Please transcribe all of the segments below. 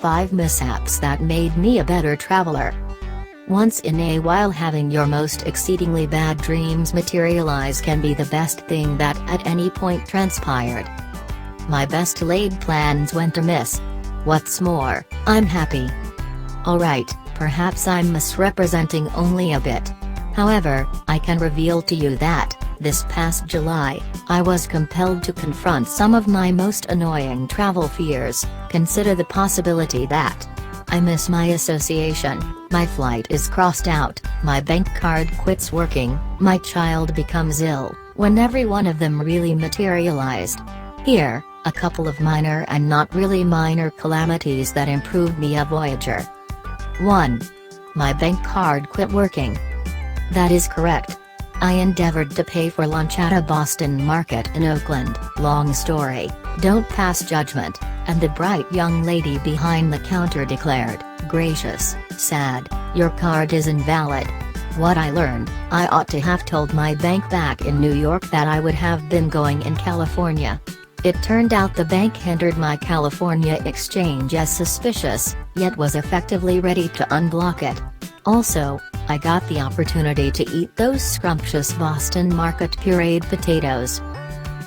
5 mishaps that made me a better traveler. Once in a while, having your most exceedingly bad dreams materialize can be the best thing that at any point transpired. My best laid plans went amiss. What's more, I'm happy. Alright, perhaps I'm misrepresenting only a bit. However, I can reveal to you that, this past July, I was compelled to confront some of my most annoying travel fears. Consider the possibility that I miss my association, my flight is crossed out, my bank card quits working, my child becomes ill, when every one of them really materialized. Here, a couple of minor and not really minor calamities that improved me a voyager. 1. My bank card quit working. That is correct. I endeavored to pay for lunch at a Boston market in Oakland. Long story, don't pass judgment, and the bright young lady behind the counter declared, "Gracious, sad, your card is invalid." What I learned, I ought to have told my bank back in New York that I would have been going in California. It turned out the bank hindered my California exchange as suspicious, yet was effectively ready to unblock it. Also, I got the opportunity to eat those scrumptious Boston market pureed potatoes.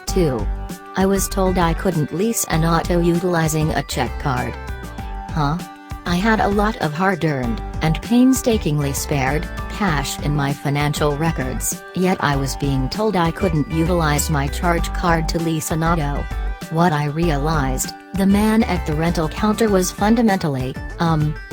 2. I was told I couldn't lease an auto utilizing a check card. Huh? I had a lot of hard-earned, and painstakingly spared, cash in my financial records, yet I was being told I couldn't utilize my charge card to lease an auto. What I realized, the man at the rental counter was fundamentally,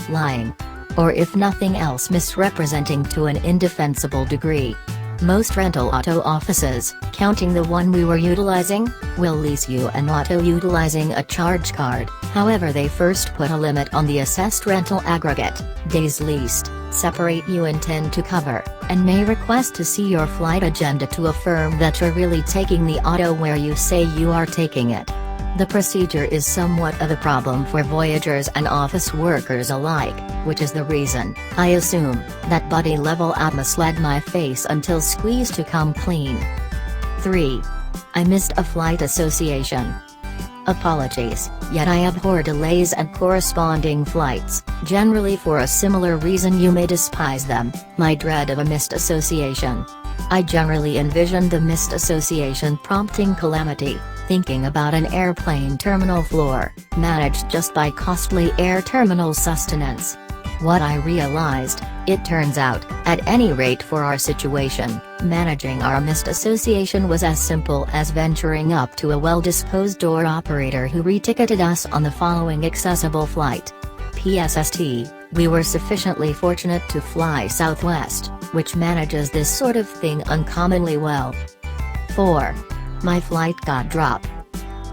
lying. Or if nothing else, misrepresenting to an indefensible degree. Most rental auto offices, counting the one we were utilizing, will lease you an auto utilizing a charge card. However, they first put a limit on the assessed rental aggregate, days leased, separate you intend to cover, and may request to see your flight agenda to affirm that you're really taking the auto where you say you are taking it. The procedure is somewhat of a problem for voyagers and office workers alike, which is the reason, I assume, that buddy level misled my face until squeezed to come clean. 3. I missed a flight association. Apologies, yet I abhor delays and corresponding flights, generally for a similar reason you may despise them, my dread of a missed association. I generally envision the missed association prompting calamity, thinking about an airplane terminal floor, managed just by costly air terminal sustenance. What I realized, it turns out, at any rate for our situation, managing our missed association was as simple as venturing up to a well-disposed door operator who reticketed us on the following accessible flight. PSST, we were sufficiently fortunate to fly Southwest, which manages this sort of thing uncommonly well. 4. My flight got dropped.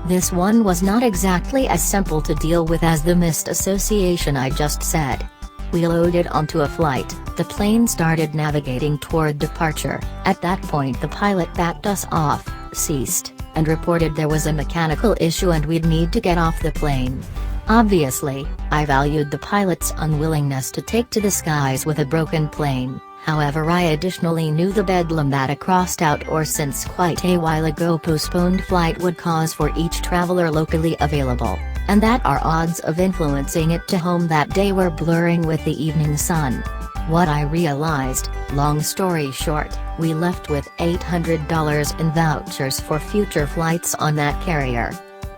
This one was not exactly as simple to deal with as the missed association I just said. We loaded onto a flight, the plane started navigating toward departure. At that point the pilot backed us off, ceased, and reported there was a mechanical issue and we'd need to get off the plane. Obviously, I valued the pilot's unwillingness to take to the skies with a broken plane. However, I additionally knew the bedlam that a crossed-out or since quite a while ago postponed flight would cause for each traveler locally available, and that our odds of influencing it to home that day were blurring with the evening sun. What I realized, long story short, we left with $800 in vouchers for future flights on that carrier.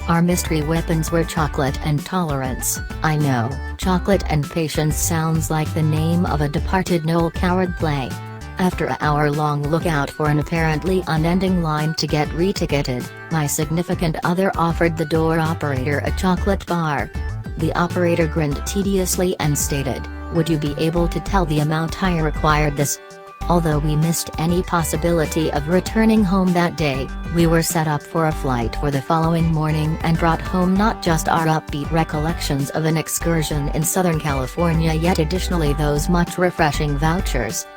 Our mystery weapons were chocolate and tolerance. I know, chocolate and patience sounds like the name of a departed Noel Coward play. After an hour-long lookout for an apparently unending line to get reticketed, my significant other offered the door operator a chocolate bar. The operator grinned tediously and stated, "Would you be able to tell the amount I required this?" Although we missed any possibility of returning home that day, we were set up for a flight for the following morning and brought home not just our upbeat recollections of an excursion in Southern California, yet additionally those much refreshing vouchers.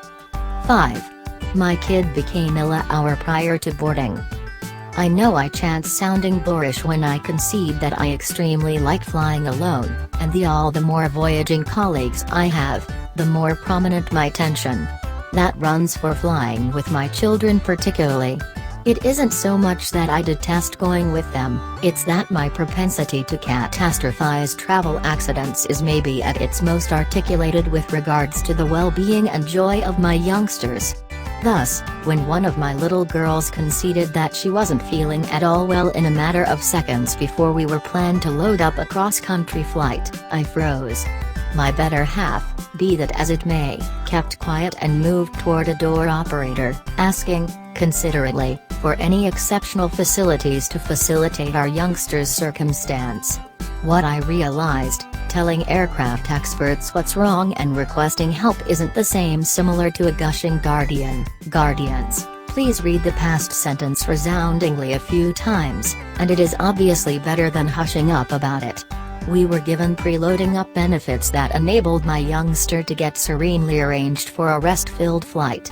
5. My kid became ill an hour prior to boarding. I know I chance sounding boorish when I concede that I extremely like flying alone, and the all the more voyaging colleagues I have, the more prominent my tension. That runs for flying with my children particularly. It isn't so much that I detest going with them, it's that my propensity to catastrophize travel accidents is maybe at its most articulated with regards to the well-being and joy of my youngsters. Thus, when one of my little girls conceded that she wasn't feeling at all well in a matter of seconds before we were planned to load up a cross-country flight, I froze. My better half, be that as it may, kept quiet and moved toward a door operator, asking, considerately, for any exceptional facilities to facilitate our youngsters' circumstance. What I realized, telling aircraft experts what's wrong and requesting help isn't the same similar to a gushing guardian. Guardians, please read the past sentence resoundingly a few times, and it is obviously better than hushing up about it. We were given preloading up benefits that enabled my youngster to get serenely arranged for a rest-filled flight.